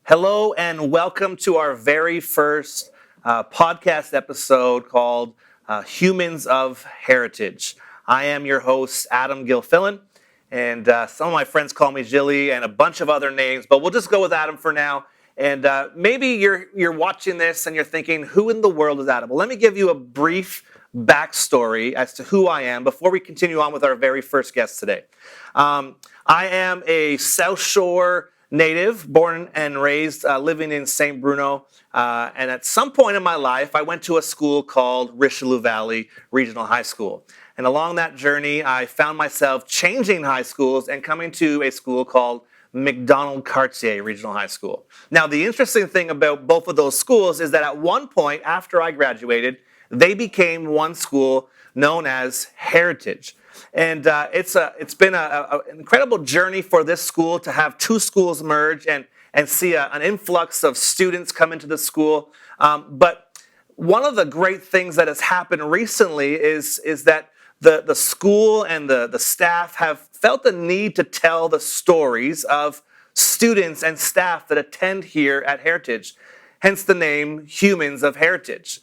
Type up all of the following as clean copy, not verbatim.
Hello and welcome to our very first podcast episode called Humans of Heritage. I am your host, Adam Gilfillan, and some of my friends call me Jilly and a bunch of other names, but we'll just go with Adam for now. And maybe you're watching this and you're thinking, who in the world is Adam? Well, let me give you a brief backstory as to who I am before we continue on with our very first guest today. I am a South Shore native, born and raised living in St. Bruno. And at some point in my life, I went to a school called Richelieu Valley Regional High School. And along that journey, I found myself changing high schools and coming to a school called Macdonald-Cartier Regional High School. Now, the interesting thing about both of those schools is that at one point after I graduated, they became one school known as Heritage. And it's been an incredible journey for this school to have two schools merge and see an influx of students come into the school. But one of the great things that has happened recently is that the school and the staff have felt the need to tell the stories of students and staff that attend here at Heritage, hence the name Humans of Heritage.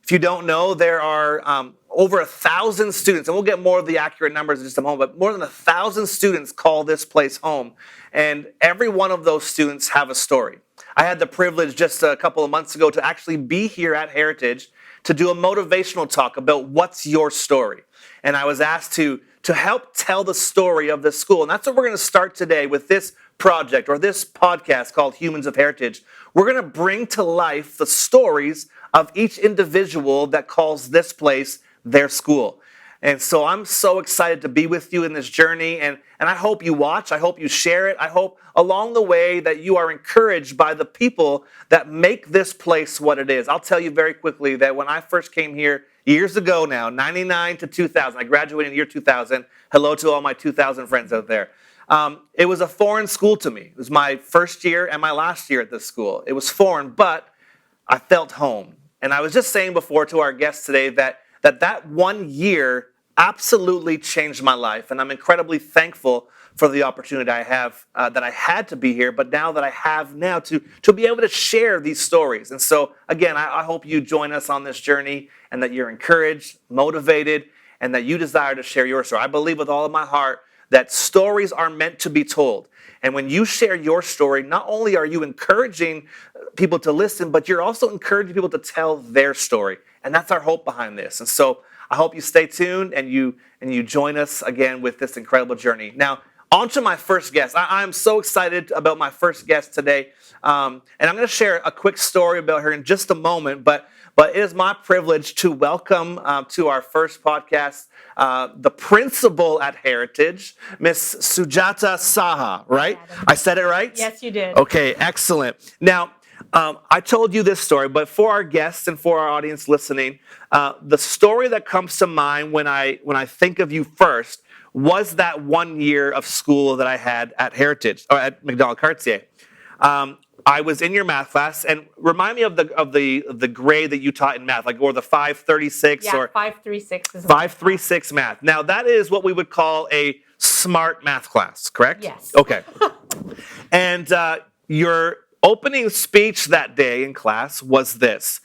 If you don't know, there are over 1,000 students, and we'll get more of the accurate numbers in just a moment, but more than 1,000 students call this place home, and every one of those students have a story. I had the privilege just a couple of months ago to actually be here at Heritage to do a motivational talk about what's your story. And I was asked to help tell the story of this school, and that's what we're going to start today with this project or this podcast called Humans of Heritage. We're going to bring to life the stories of each individual that calls this place their school. And so I'm so excited to be with you in this journey, and I hope you watch, I hope you share it, I hope along the way that you are encouraged by the people that make this place what it is. I'll tell you very quickly that when I first came here years ago now, 99 to 2000, I graduated in the year 2000, hello to all my 2000 friends out there. It was a foreign school to me. It was my first year and my last year at this school. It was foreign, but I felt home. And I was just saying before to our guests today that 1 year absolutely changed my life. And I'm incredibly thankful for the opportunity I have, that I had to be here, but now that I have now to be able to share these stories. And so, again, I hope you join us on this journey and that you're encouraged, motivated, and that you desire to share your story. I believe with all of my heart that stories are meant to be told. And when you share your story, not only are you encouraging people to listen, but you're also encouraging people to tell their story. And that's our hope behind this. And so I hope you stay tuned and you join us again with this incredible journey. Now, on to my first guest. I'm so excited about my first guest today. And I'm going to share a quick story about her in just a moment, but it is my privilege to welcome to our first podcast the principal at Heritage, Miss Sujata Saha, right? I said it right? Yes, you did. Okay, excellent. Now, I told you this story, but for our guests and for our audience listening, the story that comes to mind when I think of you first was that 1 year of school that I had at Heritage or at Macdonald-Cartier. I was in your math class, and remind me of the grade that you taught in math, like or the 536 or 536 is 536 math. Now that is what we would call a smart math class, correct? Yes. Okay. And your opening speech that day in class was this: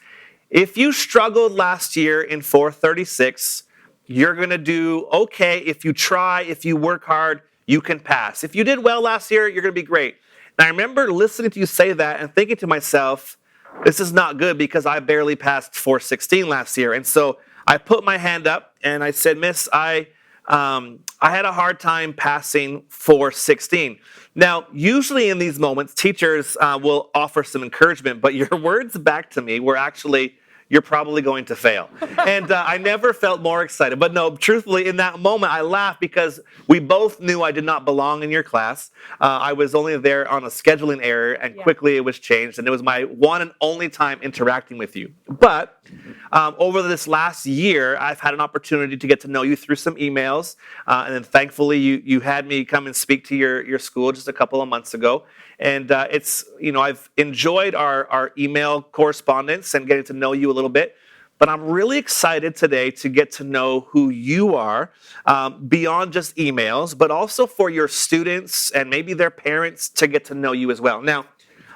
if you struggled last year in 436, you're going to do okay. If you try, if you work hard, you can pass. If you did well last year, you're going to be great. And I remember listening to you say that and thinking to myself, this is not good because I barely passed 416 last year. And so I put my hand up and I said, Miss, I had a hard time passing 416. Now, usually in these moments, teachers will offer some encouragement, but your words back to me were actually, you're probably going to fail. And I never felt more excited. But no, truthfully, in that moment, I laughed because we both knew I did not belong in your class. I was only there on a scheduling error, and quickly it was changed. And it was my one and only time interacting with you. But over this last year, I've had an opportunity to get to know you through some emails. And then thankfully, you had me come and speak to your school just a couple of months ago. And I've enjoyed our email correspondence and getting to know you a little bit. But I'm really excited today to get to know who you are beyond just emails, but also for your students and maybe their parents to get to know you as well. Now,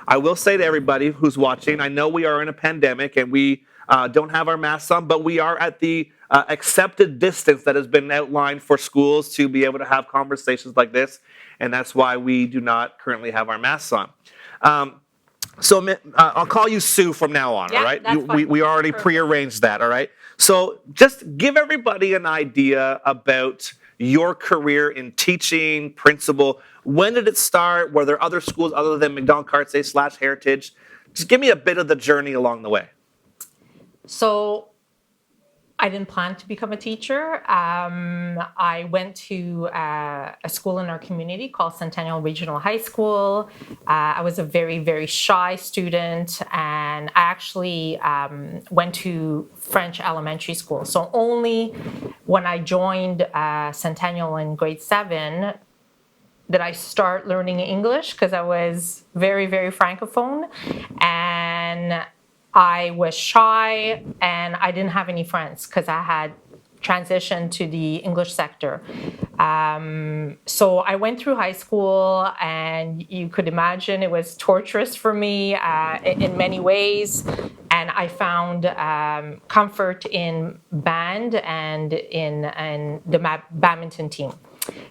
I will say to everybody who's watching, I know we are in a pandemic and we don't have our masks on, but we are at the accepted distance that has been outlined for schools to be able to have conversations like this, and that's why we do not currently have our masks on. So I'll call you Sue from now on, Yeah, all right? that's fine. We already prearranged that, all right? So just give everybody an idea about your career in teaching, principal. When did it start? Were there other schools other than McDonald-Cartier /Heritage? Just give me a bit of the journey along the way. So I didn't plan to become a teacher. I went to a school in our community called Centennial Regional High School. I was a very, very shy student, and I actually went to French elementary school. So only when I joined Centennial in grade 7 did I start learning English, because I was very, very francophone. And I was shy and I didn't have any friends because I had transitioned to the English sector. So I went through high school, and you could imagine it was torturous for me in many ways. And I found comfort in band and in the badminton team.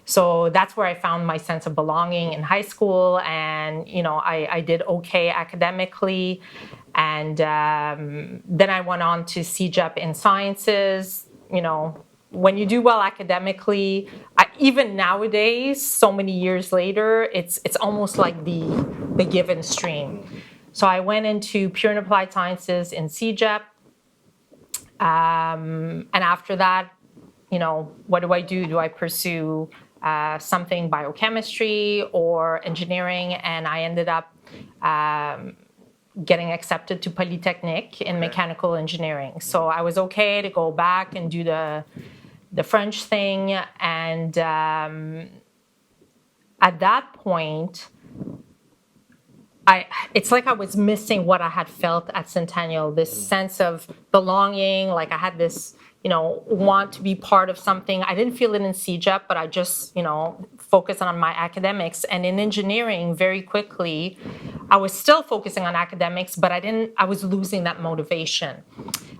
So that's where I found my sense of belonging in high school. And, I did okay academically. And then I went on to CEGEP in sciences. When you do well academically, even nowadays, so many years later, it's almost like the given stream. So I went into pure and applied sciences in CEGEP. And after that, what do I do? Do I pursue something biochemistry or engineering? And I ended up getting accepted to Polytechnique in mechanical engineering. So I was okay to go back and do the French thing. And at that point, it's like I was missing what I had felt at Centennial, this sense of belonging. Like I had this, want to be part of something. I didn't feel it in CEGEP, but I just, focused on my academics. And in engineering, very quickly, I was still focusing on academics, but I was losing that motivation.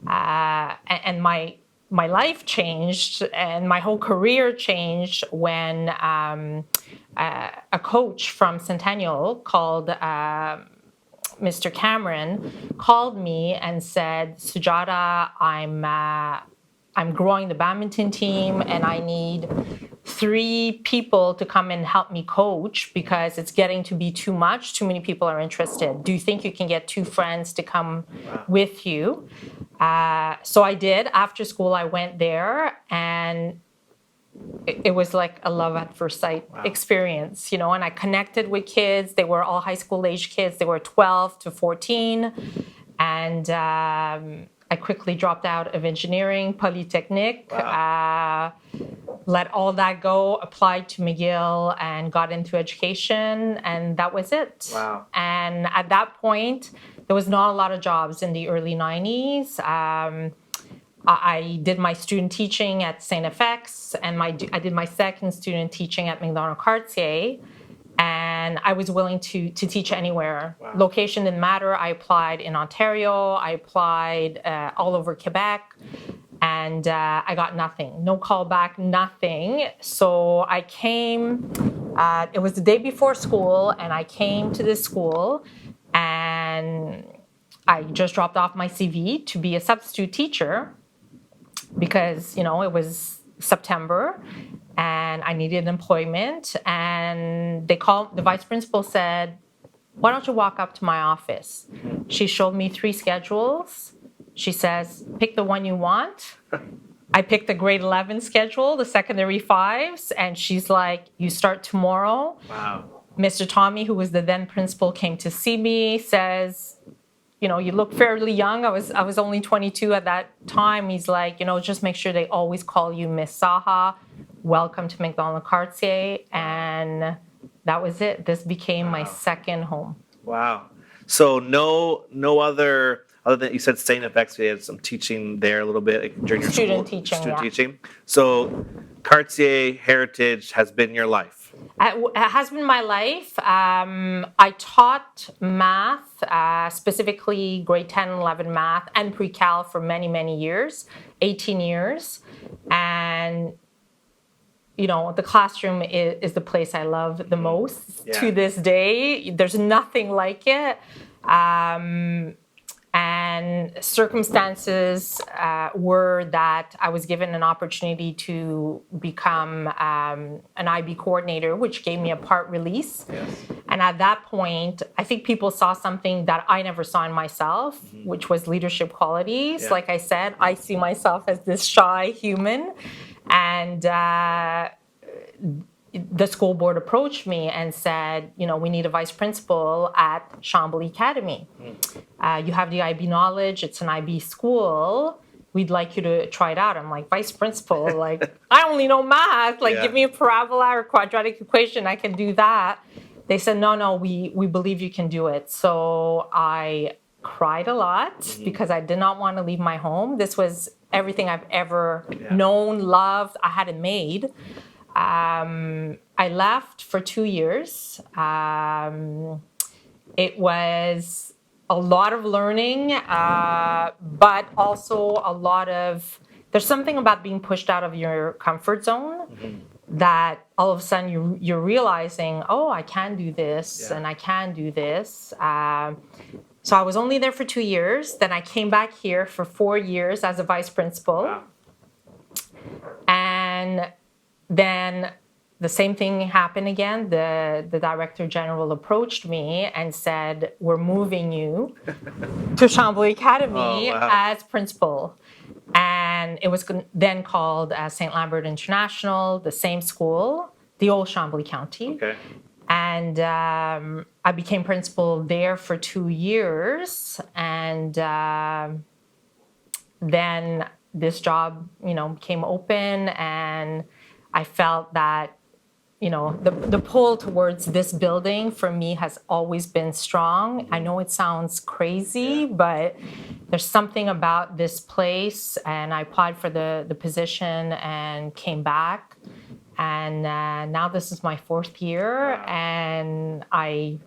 And my life changed and my whole career changed when a coach from Centennial called Mr. Cameron called me and said, Sujata, I'm growing the badminton team and I need 3 people to come and help me coach because it's getting to be too much. Too many people are interested. Do you think you can get 2 friends to come with you? So I did. After school, I went there, and it was like a love at first sight experience, and I connected with kids. They were all high school age kids. They were 12 to 14. And I quickly dropped out of engineering, Polytechnique, let all that go, applied to McGill, and got into education, and that was it. Wow. And at that point, there was not a lot of jobs in the early 90s. I did my student teaching at St. FX, and I did my second student teaching at McDonald-Cartier. And I was willing to teach anywhere. Wow. Location didn't matter. I applied in Ontario. I applied all over Quebec. And I got nothing. No call back, nothing. So I came, it was the day before school, and I came to this school, and I just dropped off my CV to be a substitute teacher because, it was September. And I needed employment, and the vice principal said, why don't you walk up to my office? She showed me 3 schedules. She says, pick the one you want. I picked the grade 11 schedule, the secondary 5s, and she's like, you start tomorrow. Wow. Mr. Tommy, who was the then principal, came to see me, says, you look fairly young. I was only 22 at that time. He's like, just make sure they always call you Miss Saha. Welcome to McDonald-Cartier. And that was it. This became my second home. Wow. So no other than you said St. FX, we had some teaching there a little bit during your student school. Teaching. Student teaching. So Cartier Heritage has been your life. It has been my life. I taught math, specifically grade 10 and 11 math and pre-cal for many, many years, 18 years. And, the classroom is the place I love the most to this day. There's nothing like it. And circumstances were that I was given an opportunity to become an IB coordinator, which gave me a part release. Yes. And at that point, I think people saw something that I never saw in myself, which was leadership qualities. Yeah. Like I said, I see myself as this shy human. And the school board approached me and said, we need a vice principal at Chambly Academy. You have the IB knowledge. It's an IB school. We'd like you to try it out. I'm like, vice principal? Like, I only know math. Like, give me a parabola or quadratic equation. I can do that. They said, no, we believe you can do it. So I cried a lot because I did not want to leave my home. This was everything I've ever known, loved. I had it made. I left for 2 years. It was a lot of learning, but also there's something about being pushed out of your comfort zone that all of a sudden you're realizing, I can do this and I can do this. So I was only there for 2 years. Then I came back here for 4 years as a vice principal. Wow. And then the same thing happened again. The director general approached me and said, we're moving you to Chambly Academy as principal. And it was then called St. Lambert International, the same school, the old Chambly County. Okay. And I became principal there for 2 years. And then this job, came open, and I felt that, the pull towards this building for me has always been strong. I know it sounds crazy, but there's something about this place, and I applied for the position and came back. And now this is my 4th year, and I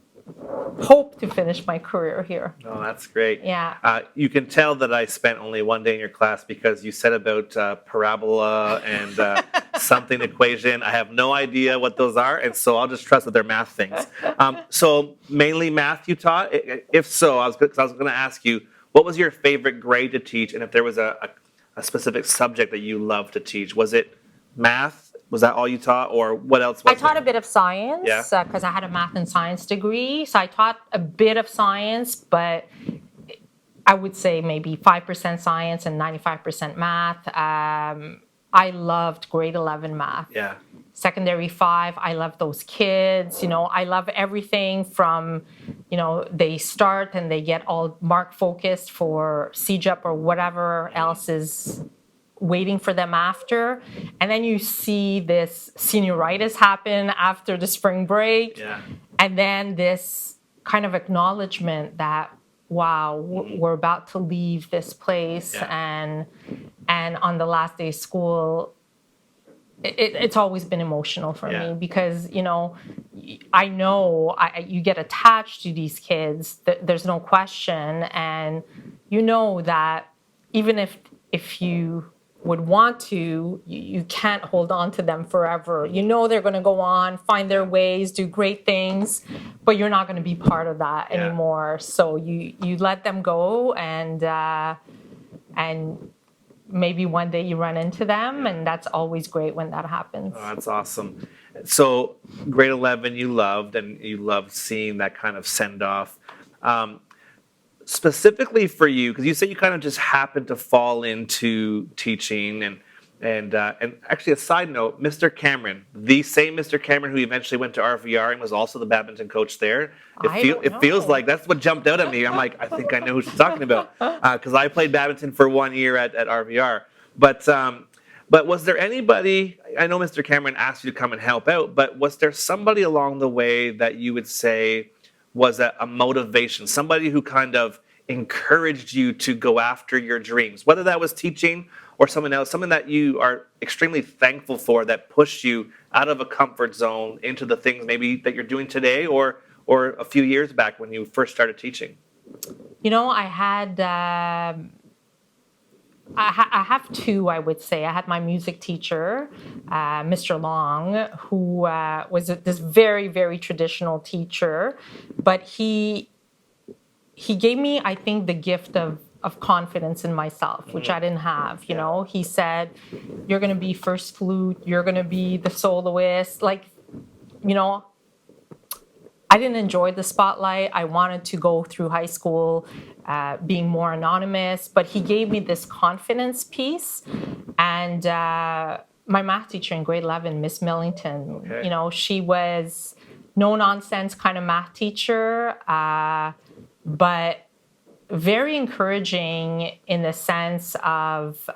hope to finish my career here. Oh, that's great. Yeah. You can tell that I spent only 1 day in your class because you said about parabola and something equation. I have no idea what those are, and so I'll just trust that they're math things. So mainly math you taught? If so, I was going to ask you, what was your favorite grade to teach, and if there was a specific subject that you loved to teach? Was it math? Was that all you taught, or what else was I taught a bit of science because I had a math and science degree. So I taught a bit of science, but I would say maybe 5% science and 95% math. I loved grade 11 math. Yeah. Secondary 5, I love those kids. I love everything from, they start and they get all mark focused for CJUP or whatever else is waiting for them after. And then you see this senioritis happen after the spring break. Yeah. And then this kind of acknowledgement that, wow, we're about to leave this place. And on the last day of school, it's always been emotional for me because, I know you get attached to these kids. There's no question. And you know that even if you would want to, you can't hold on to them forever. They're going to go on, find their ways, do great things, but you're not going to be part of that anymore. So you let them go, and maybe one day you run into them, and that's always great when that happens. Oh, that's awesome. So grade 11 you loved, and you loved seeing that kind of send-off. Specifically for you, because you said you kind of just happened to fall into teaching, and actually a side note, Mr. Cameron, the same Mr. Cameron who eventually went to RVR and was also the badminton coach there. It feels like that's what jumped out at me. I'm like, I think I know who she's talking about, because I played badminton for 1 year at RVR. But was there anybody? I know Mr. Cameron asked you to come and help out, but was there somebody along the way that you would say was a motivation, somebody who kind of encouraged you to go after your dreams, whether that was teaching or someone else, something that you are extremely thankful for that pushed you out of a comfort zone into the things maybe that you're doing today or a few years back when you first started teaching? I had I have two, I would say. I had my music teacher, Mr. Long, who was this very, very traditional teacher, but he gave me, I think, the gift of confidence in myself, which I didn't have. He said, "You're going to be first flute. You're going to be the soloist." You know, I didn't enjoy the spotlight. I wanted to go through high school being more anonymous, but he gave me this confidence piece. And my math teacher in grade 11, Miss Millington, she was no nonsense kind of math teacher, but very encouraging in the sense of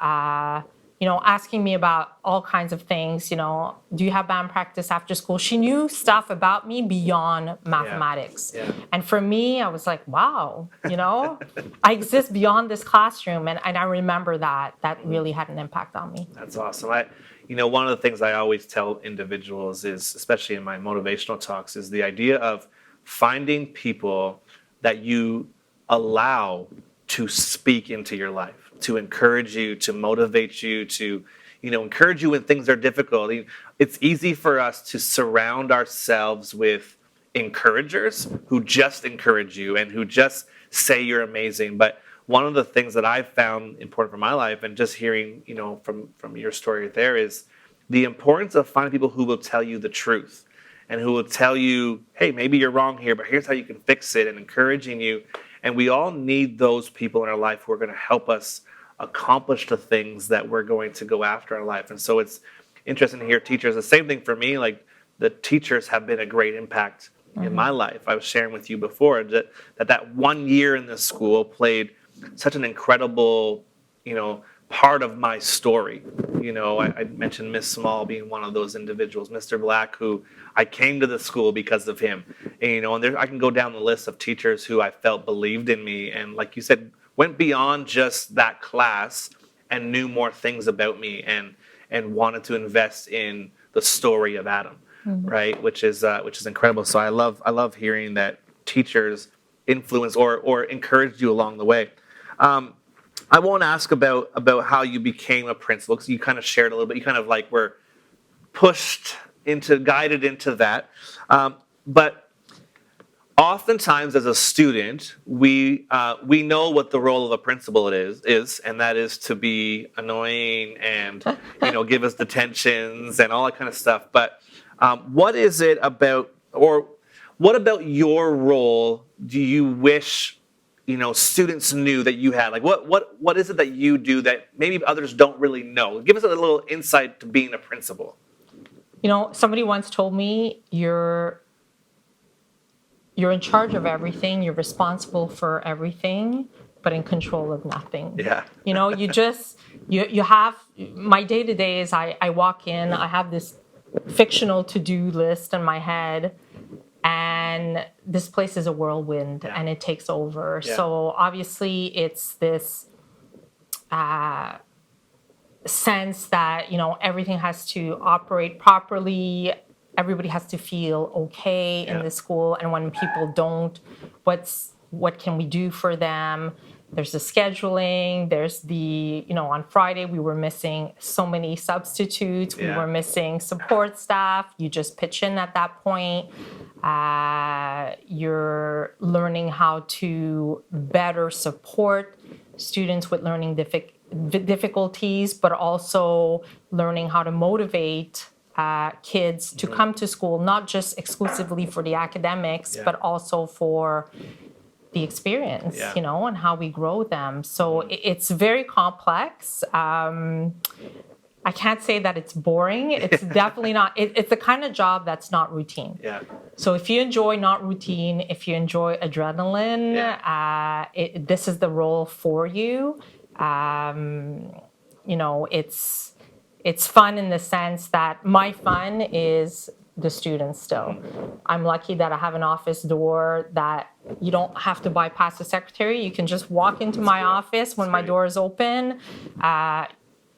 asking me about all kinds of things. Do you have band practice after school? She knew stuff about me beyond mathematics. Yeah. And for me, I was like, wow, I exist beyond this classroom. And I remember that really had an impact on me. That's awesome. One of the things I always tell individuals is, especially in my motivational talks, is the idea of finding people that you allow to speak into your life, to encourage you, to motivate you, to encourage you when things are difficult. It's easy for us to surround ourselves with encouragers who just encourage you and who just say you're amazing. But one of the things that I've found important for my life, and just hearing from your story there, is the importance of finding people who will tell you the truth and who will tell you, hey, maybe you're wrong here, but here's how you can fix it, and encouraging you. And we all need those people in our life who are going to help us accomplish the things that we're going to go after in life. And so it's interesting to hear teachers. The same thing for me, like the teachers have been a great impact in my life. I was sharing with you before that 1 year in this school played such an incredible, part of my story. I mentioned Miss Small being one of those individuals, Mr. Black, who I came to the school because of him. And, I can go down the list of teachers who I felt believed in me. And like you said, went beyond just that class and knew more things about me and wanted to invest in the story of Adam, right? Which is incredible. So I love hearing that teachers influence or encouraged you along the way. I won't ask about how you became a principal, because you kind of shared a little bit. You kind of were guided into that. But oftentimes as a student, we know what the role of a principal is, and that is to be annoying and give us detentions and all that kind of stuff. But what is it about, or what about your role do you wish students knew that you had? What is it that you do that maybe others don't really know? Give us a little insight to being a principal. Somebody once told me you're in charge of everything, you're responsible for everything, but in control of nothing. Yeah. You have, my day-to-day is I walk in, I have this fictional to-do list in my head, and this place is a whirlwind, and it takes over. Yeah. So obviously it's this sense that, everything has to operate properly. Everybody has to feel okay in the school. And when people don't, what can we do for them? There's the scheduling. There's the, on Friday, we were missing so many substitutes. We were missing support staff. You just pitch in at that point. You're learning how to better support students with learning difficulties, but also learning how to motivate kids to come to school, not just exclusively for the academics, but also for the experience, and how we grow them. So it's very complex. I can't say that it's boring. It's definitely not. It's the kind of job that's not routine. Yeah. So if you enjoy not routine, if you enjoy adrenaline, this is the role for you. It's fun in the sense that my fun is the students still. I'm lucky that I have an office door that you don't have to bypass the secretary. You can just walk into my office when my door is open.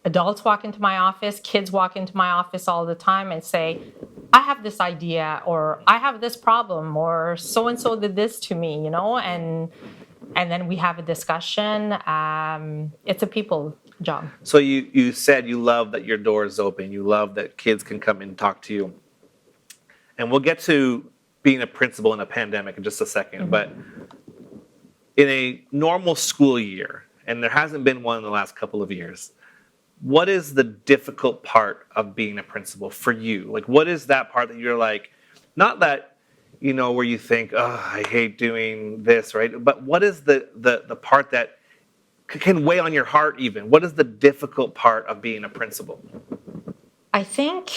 adults walk into my office, kids walk into my office all the time and say, I have this idea, or I have this problem, or so and so did this to me, and then we have a discussion. It's a people job. So you said you love that your door is open. You love that kids can come and talk to you. And we'll get to being a principal in a pandemic in just a second. But in a normal school year, and there hasn't been one in the last couple of years, what is the difficult part of being a principal for you? Like, what is that part that you're like, not that, where you think, oh, I hate doing this, right? But what is the part that can weigh on your heart even? What is the difficult part of being a principal? I think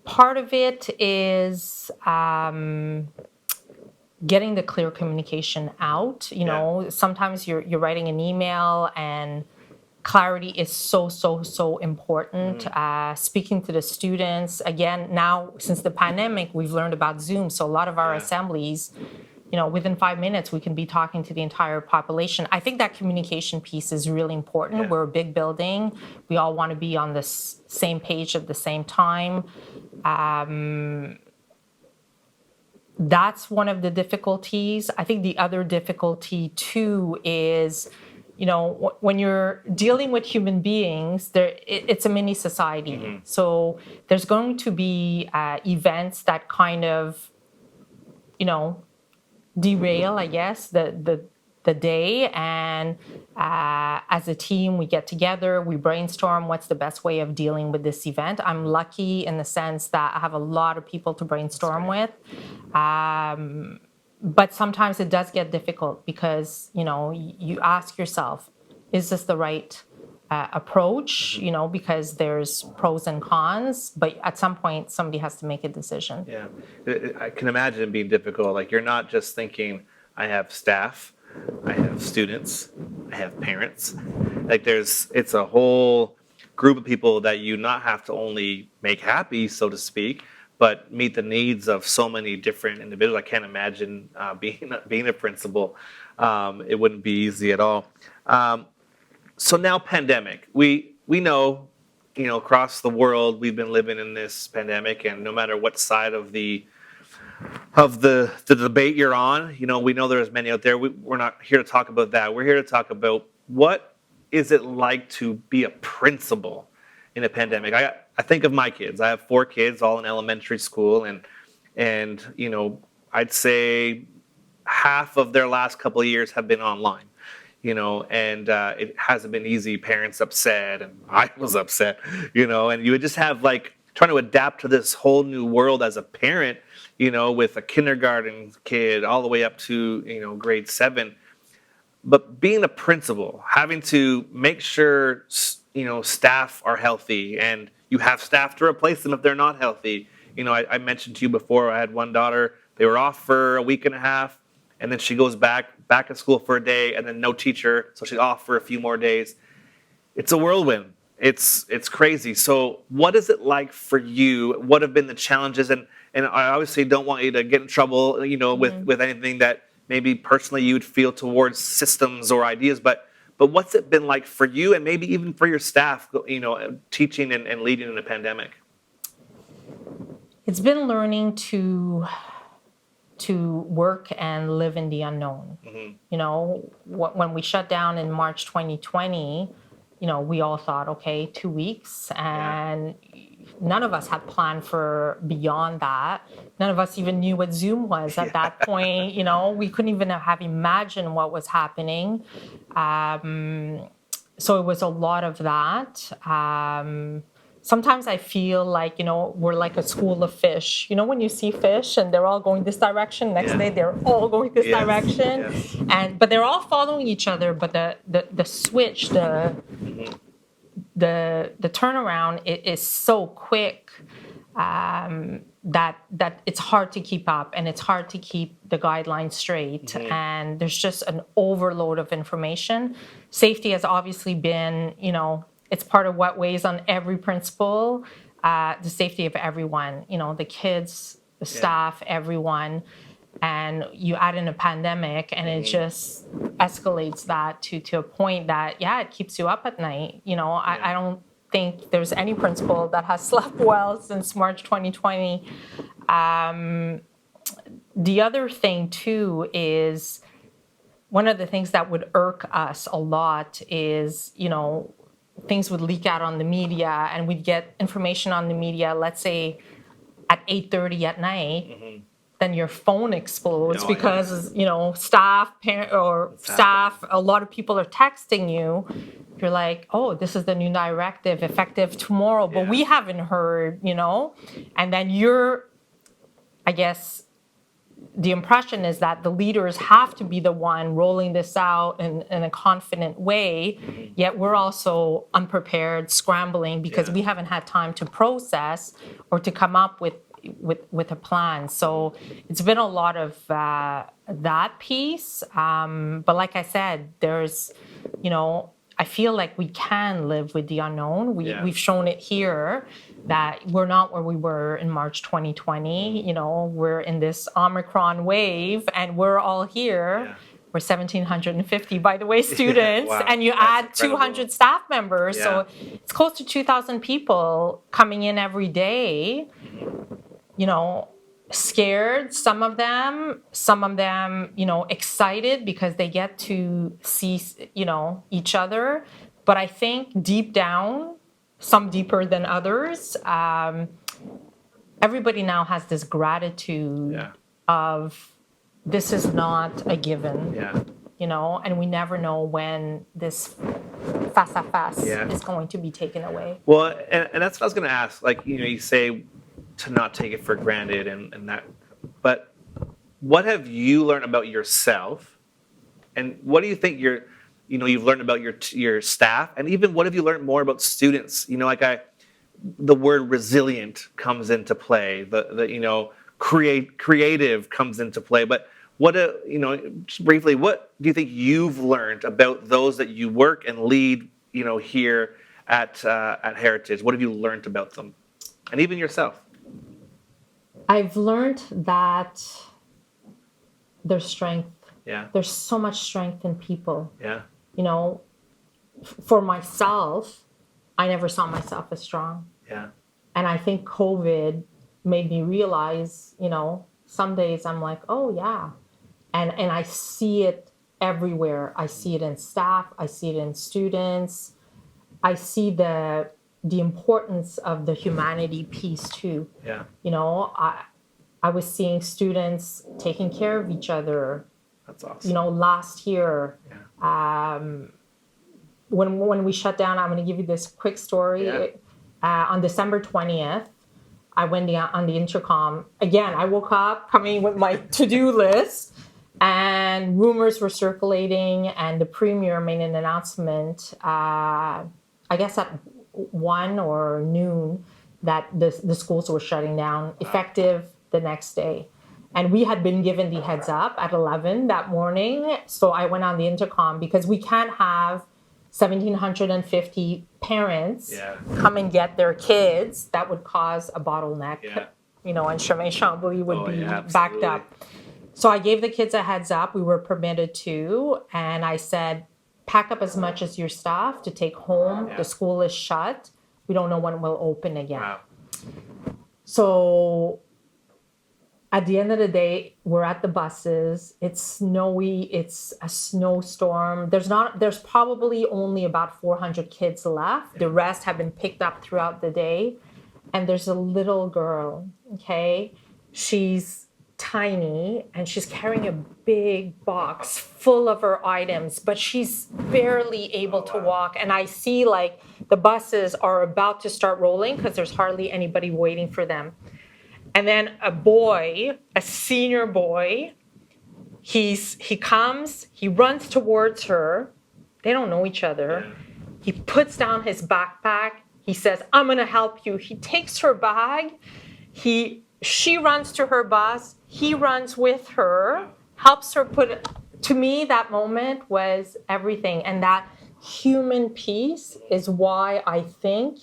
part of it is getting the clear communication out. Sometimes you're writing an email and clarity is so important. Speaking to the students, again, now since the pandemic, we've learned about Zoom. So a lot of our assemblies, within 5 minutes, we can be talking to the entire population. I think that communication piece is really important. Yeah. We're a big building. We all want to be on the same page at the same time. That's one of the difficulties. I think the other difficulty too is, when you're dealing with human beings, it's a mini society. So there's going to be events that kind of, derail, I guess, the day. And as a team, we get together, we brainstorm what's the best way of dealing with this event. I'm lucky in the sense that I have a lot of people to brainstorm with. But sometimes it does get difficult because, you ask yourself, is this the right approach? Because there's pros and cons, but at some point somebody has to make a decision. Yeah, I can imagine it being difficult. Like, you're not just thinking, I have staff, I have students, I have parents. Like, it's a whole group of people that you not have to only make happy, so to speak, but meet the needs of so many different individuals. I can't imagine being a principal. It wouldn't be easy at all. So now, pandemic. We know, across the world, we've been living in this pandemic, and no matter what side of the debate you're on, we know there's many out there. We're not here to talk about that. We're here to talk about what is it like to be a principal in a pandemic. I think of my kids. I have 4 kids, all in elementary school, and I'd say half of their last couple of years have been online. And it hasn't been easy. Parents upset, and I was upset, and you would just have like trying to adapt to this whole new world as a parent, with a kindergarten kid all the way up to, grade 7. But being a principal, having to make sure, staff are healthy, and you have staff to replace them if they're not healthy. I mentioned to you before, I had one daughter, they were off for a week and a half, and then she goes back at school for a day, and then no teacher, so she's off for a few more days. It's a whirlwind. It's crazy. So what is it like for you? What have been the challenges? And I obviously don't want you to get in trouble, with anything that maybe personally you would feel towards systems or ideas, but what's it been like for you, and maybe even for your staff, teaching and leading in a pandemic? It's been learning to work and live in the unknown. When we shut down in March 2020, we all thought, okay, 2 weeks, and none of us had planned for beyond that. None of us even knew what Zoom was at that point. We couldn't even have imagined what was happening. So it was a lot of that. Sometimes I feel like, we're like a school of fish. When you see fish and they're all going this direction, next day they're all going this direction. Yes. But they're all following each other. But the switch, the turnaround is so quick that it's hard to keep up, and it's hard to keep the guidelines straight. And there's just an overload of information. Safety has obviously been, it's part of what weighs on every principal, the safety of everyone, the kids, the staff, everyone. And you add in a pandemic, and it just escalates that to a point that, it keeps you up at night. I don't think there's any principal that has slept well since March 2020. The other thing too is one of the things that would irk us a lot is, things would leak out on the media and we'd get information on the media, let's say at 8:30 at night, then your phone explodes because, staff, a lot of people are texting you. You're like, oh, this is the new directive effective tomorrow, but we haven't heard, and then I guess, the impression is that the leaders have to be the one rolling this out in a confident way, yet we're also unprepared, scrambling because we haven't had time to process or to come up with a plan. So it's been a lot of that piece. But like I said, there's, I feel like we can live with the unknown. We've shown it here that we're not where we were in March 2020. We're in this Omicron wave and we're all here. Yeah. We're 1,750, by the way, students, wow, and you add incredible. 200 staff members. Yeah. So it's close to 2,000 people coming in every day, scared, some of them, excited because they get to see, each other. But I think deep down, some deeper than others, everybody now has this gratitude of this is not a given, and we never know when this face-à-face is going to be taken away. Well, and that's what I was going to ask. Like, you say to not take it for granted and that, but what have you learned about yourself, and what do you think you've learned about your staff, and even what have you learned more about students? The word resilient comes into play. The creative comes into play. But what just briefly, what do you think you've learned about those that you work and lead? Here at Heritage, what have you learned about them, and even yourself? I've learned that there's strength. Yeah. There's so much strength in people. Yeah. For myself, I never saw myself as strong. Yeah. And I think COVID made me realize, some days I'm like, oh yeah. And I see it everywhere. I see it in staff. I see it in students. I see the importance of the humanity piece too. Yeah. I was seeing students taking care of each other. That's awesome. Last year, when we shut down, I'm going to give you this quick story. Yeah. On December 20th, I went on the intercom. Again, I woke up coming with my to-do list, and rumors were circulating, and the premier made an announcement, I guess at 1 or noon, that the schools were shutting down, effective the next day. And we had been given the heads up at 11 that morning. So I went on the intercom because we can't have 1,750 parents come and get their kids. That would cause a bottleneck, and Chemin Chambly would be backed up. So I gave the kids a heads up. We were permitted to. And I said, pack up as much as your stuff to take home. The school is shut. We don't know when it will open again. Wow. So at the end of the day, we're at the buses. It's snowy. It's a snowstorm. There's probably only about 400 kids left. The rest have been picked up throughout the day. And there's a little girl, okay? She's tiny and she's carrying a big box full of her items, but she's barely able to walk. And I see like the buses are about to start rolling because there's hardly anybody waiting for them. And then a senior boy, he comes, he runs towards her. They don't know each other. Yeah. He puts down his backpack. He says, I'm going to help you. He takes her bag. She runs to her bus. He runs with her, helps her put it. To me, that moment was everything. And that human piece is why I think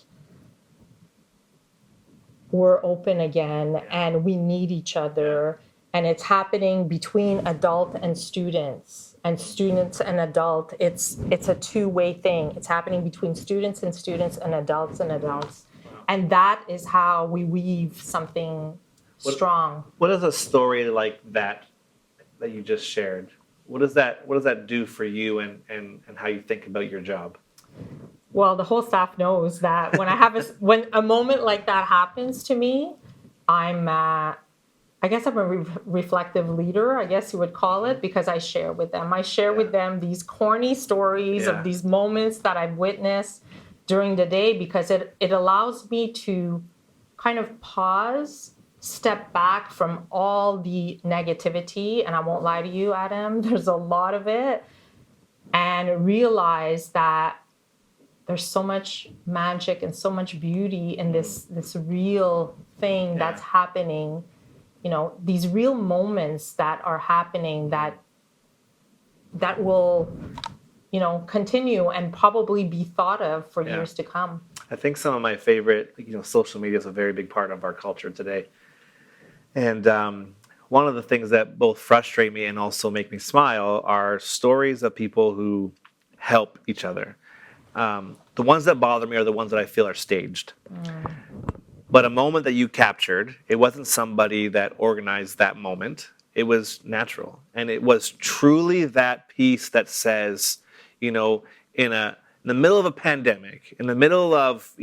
we're open again and we need each other. And it's happening between adult and students. and students and adult, it's a two-way thing. It's happening between students and adults and adults. And that is how we weave something strong. What is a story like that you just shared? What does that do for you and how you think about your job? Well, the whole staff knows that when I have when a moment like that happens to me, I guess I'm a reflective leader, I guess you would call it, because I share with them. I share with them these corny stories of these moments that I've witnessed during the day, because it allows me to kind of pause, step back from all the negativity, and I won't lie to you, Adam, there's a lot of it, and realize that there's so much magic and so much beauty in this real thing that's happening. You know, these real moments that are happening that will, you know, continue and probably be thought of for years to come. I think some of my favorite, social media is a very big part of our culture today. And one of the things that both frustrate me and also make me smile are stories of people who help each other. The ones that bother me are the ones that I feel are staged. But a moment that you captured, it wasn't somebody that organized that moment. It was natural. And it was truly that piece that says, in the middle of a pandemic, in the middle of,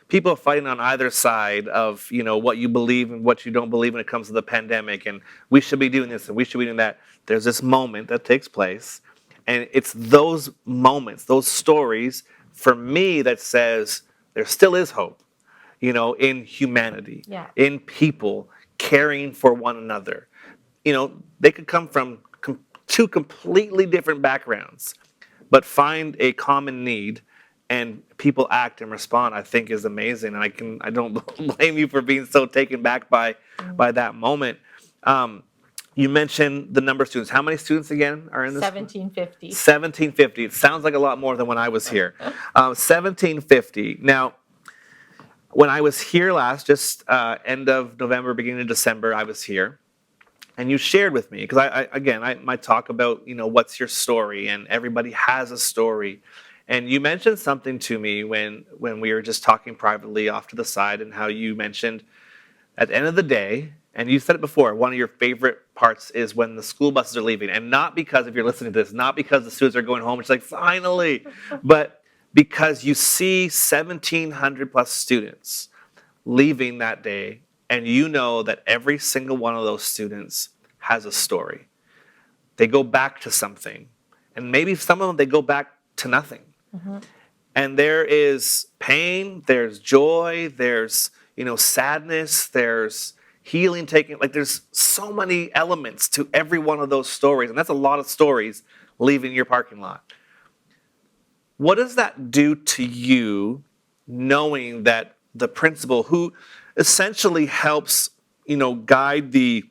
people fighting on either side of, what you believe and what you don't believe when it comes to the pandemic, and we should be doing this and we should be doing that. There's this moment that takes place. And it's those moments, those stories, for me, that says there still is hope. In humanity, in people caring for one another. They could come from two completely different backgrounds, but find a common need, and people act and respond, I think is amazing. And I don't blame you for being so taken back by that moment. You mentioned the number of students. How many students again are in this? 1750. 1750. It sounds like a lot more than when I was here. 1750. Now, when I was here last, just end of November, beginning of December, I was here, and you shared with me, because I might talk about, what's your story, and everybody has a story, and you mentioned something to me when we were just talking privately off to the side, and how you mentioned at the end of the day, and you said it before, one of your favorite parts is when the school buses are leaving, and not because, if you're listening to this, not because the students are going home, it's like, finally, but because you see 1,700 plus students leaving that day, and you know that every single one of those students has a story. They go back to something, and maybe some of them, they go back to nothing. Mm-hmm. And there is pain, there's joy, there's, sadness, there's healing taking, there's so many elements to every one of those stories, and that's a lot of stories leaving your parking lot. What does that do to you, knowing that the principal, who essentially helps, guide the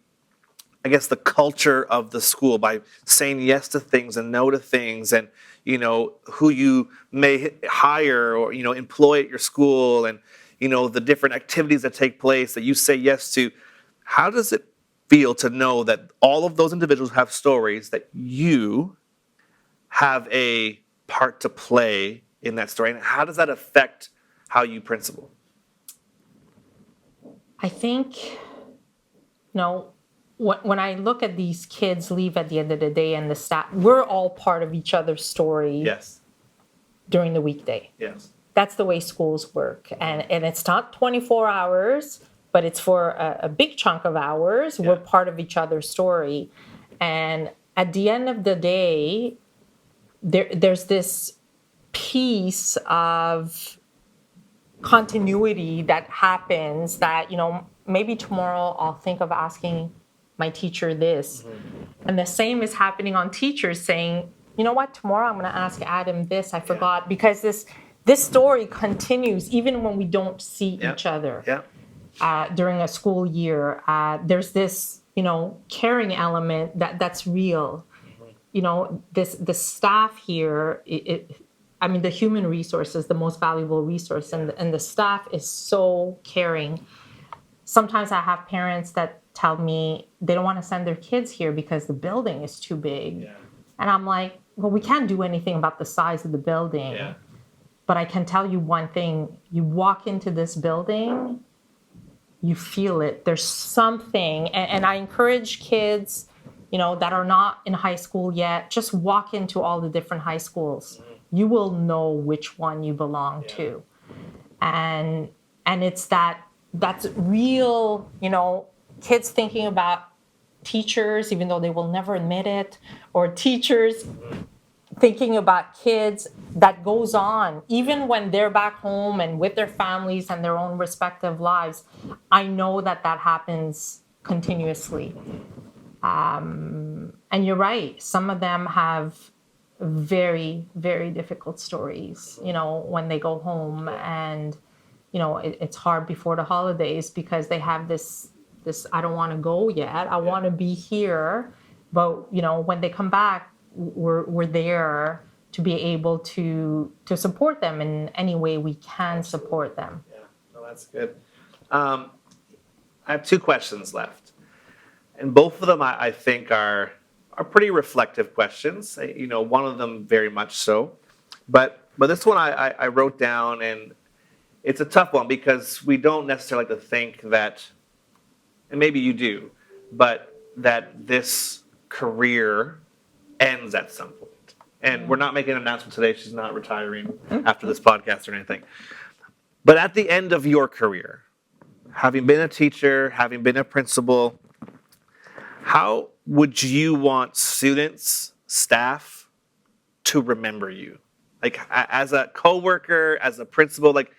culture of the school by saying yes to things and no to things, and, who you may hire or, employ at your school, and, the different activities that take place that you say yes to. How does it feel to know that all of those individuals have stories, that you have a part to play in that story, and how does that affect how you principal? I think, when I look at these kids leave at the end of the day, and the staff, we're all part of each other's story. Yes. During the weekday. Yes. That's the way schools work, and it's not 24 hours, but it's for a big chunk of hours. Yeah. We're part of each other's story, and at the end of the day, there's this piece of continuity that happens that, maybe tomorrow I'll think of asking my teacher this. Mm-hmm. And the same is happening on teachers saying, you know what, tomorrow I'm going to ask Adam this, I forgot, because this story continues even when we don't see each other. Yeah. During a school year, there's this, caring element that's real. The staff here, the human resource is the most valuable resource, and the staff is so caring. Sometimes I have parents that tell me they don't want to send their kids here because the building is too big. Yeah. And I'm like, well, we can't do anything about the size of the building. Yeah. But I can tell you one thing. You walk into this building, you feel it. There's something. And I encourage kids, that are not in high school yet, just walk into all the different high schools. You will know which one you belong to. And it's that's real, kids thinking about teachers, even though they will never admit it, or teachers thinking about kids. That goes on even when they're back home and with their families and their own respective lives. I know that happens continuously. And you're right, some of them have very, very difficult stories, when they go home. And it's hard before the holidays because they have this I don't want to go yet, I want to be here. But when they come back, we're there to be able to support them in any way we can support them. Yeah, no, that's good. I have two questions left, and both of them I think are pretty reflective questions. One of them very much so, but this one I wrote down, and it's a tough one because we don't necessarily like to think that, and maybe you do, but that this career ends at some point. And we're not making an announcement today. She's not retiring after this podcast or anything. But at the end of your career, having been a teacher, having been a principal, how would you want students, staff, to remember you? Like as a coworker, as a principal, like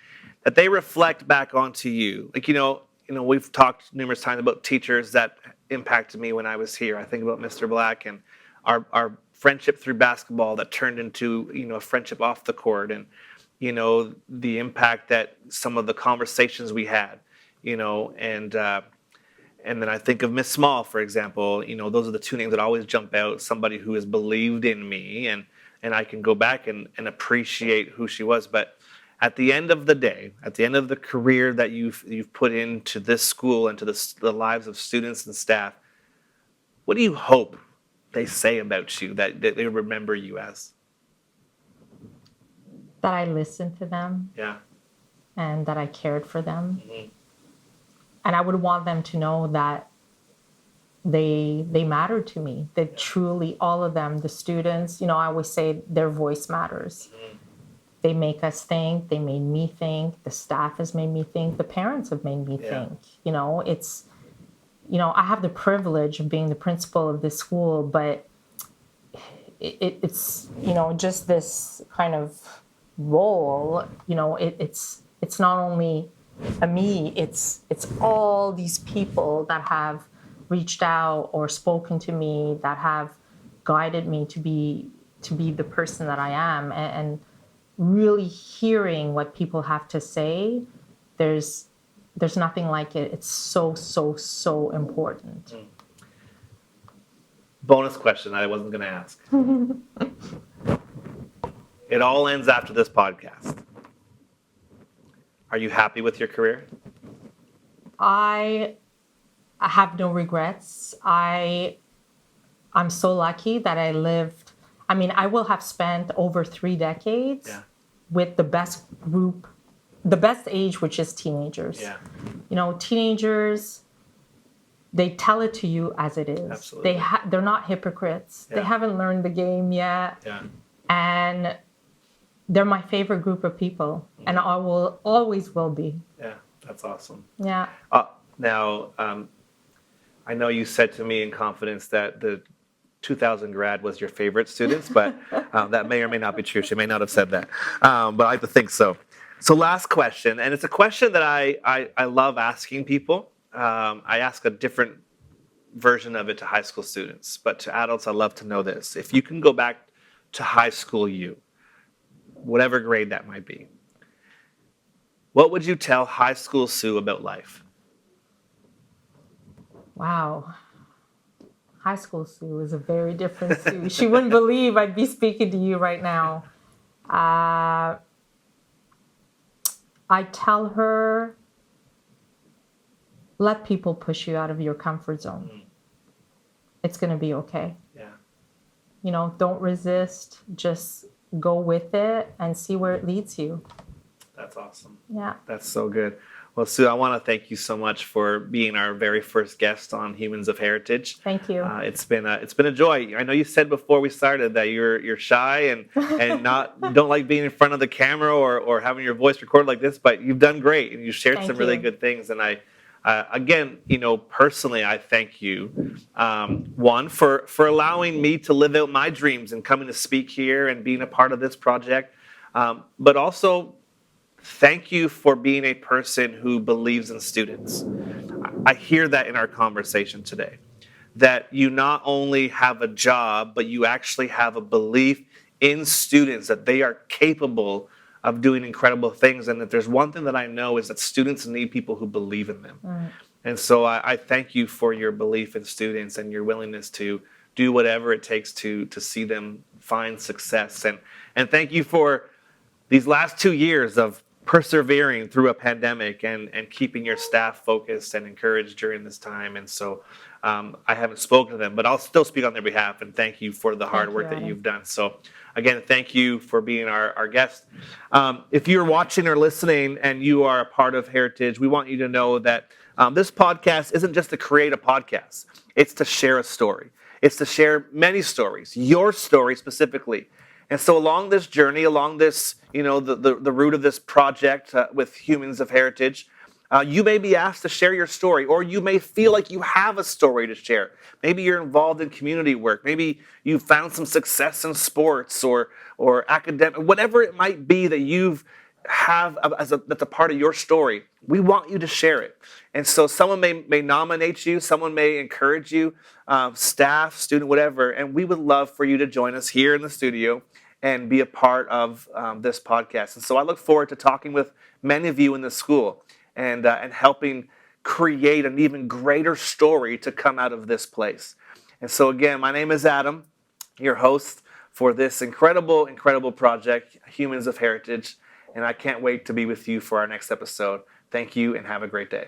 that they reflect back onto you. Like, we've talked numerous times about teachers that impacted me when I was here. I think about Mr. Black and our friendship through basketball that turned into, a friendship off the court, and, the impact that some of the conversations we had, and then I think of Miss Small, for example. Those are the two names that always jump out. Somebody who has believed in me, and I can go back and appreciate who she was. But at the end of the day, at the end of the career that you've put into this school and to the lives of students and staff, what do you hope they say about you, that they remember you as? That I listened to them. Yeah. And that I cared for them. Mm-hmm. And I would want them to know that they mattered to me. That truly, all of them, the students, I always say their voice matters. Mm-hmm. They make us think. They made me think. The staff has made me think. The parents have made me think. It's, I have the privilege of being the principal of this school, but it's just this kind of role. It's not only me. It's all these people that have reached out or spoken to me, that have guided me to be the person that I am, and really hearing what people have to say. There's nothing like it. It's so, so, so important. Bonus question I wasn't going to ask. It all ends after this podcast. Are you happy with your career? I have no regrets. I'm so lucky that I lived. I will have spent over 3 decades with the best group, the best age, which is teenagers. Yeah. Teenagers, they tell it to you as it is. Absolutely. They're not hypocrites. Yeah. They haven't learned the game yet. Yeah. And they're my favorite group of people, and I will always will be. Yeah, that's awesome. Yeah. Now, I know you said to me in confidence that the 2000 grad was your favorite students, but that may or may not be true. She may not have said that, but I like to think so. So last question, and it's a question that I love asking people. I ask a different version of it to high school students, but to adults, I love to know this. If you can go back to high school you, whatever grade that might be, what would you tell high school Sue about life? Wow. High school Sue is a very different Sue. She wouldn't believe I'd be speaking to you right now. I tell her, let people push you out of your comfort zone. It's going to be okay. Yeah. don't resist, just go with it and see where it leads you. That's awesome. Yeah. That's so good. Well, Sue, I want to thank you so much for being our very first guest on Humans of Heritage. Thank you. It's been a joy. I know you said before we started that you're shy and don't like being in front of the camera or having your voice recorded like this, but you've done great and you shared Thank some really you. good things. And again, personally, I thank you, one, for allowing me to live out my dreams and coming to speak here and being a part of this project, but also thank you for being a person who believes in students. I hear that in our conversation today, that you not only have a job, but you actually have a belief in students that they are capable of doing incredible things. And that there's one thing that I know is that students need people who believe in them. Right. And so I thank you for your belief in students and your willingness to do whatever it takes to see them find success. And thank you for these last 2 years of persevering through a pandemic and keeping your staff focused and encouraged during this time. And so I haven't spoken to them, but I'll still speak on their behalf and thank you for the hard work that you've done. So again, thank you for being our guest. If you're watching or listening and you are a part of Heritage, we want you to know that this podcast isn't just to create a podcast. It's to share a story. It's to share many stories, your story specifically. And so along this journey, along this, the root of this project with Humans of Heritage, you may be asked to share your story, or you may feel like you have a story to share. Maybe you're involved in community work. Maybe you found some success in sports or academic, whatever it might be that you've that's a part of your story. We want you to share it. And so someone may nominate you, someone may encourage you, staff, student, whatever, and we would love for you to join us here in the studio and be a part of this podcast. And so I look forward to talking with many of you in the school and helping create an even greater story to come out of this place. And so again, my name is Adam, your host for this incredible, incredible project, Humans of Heritage. And I can't wait to be with you for our next episode. Thank you and have a great day.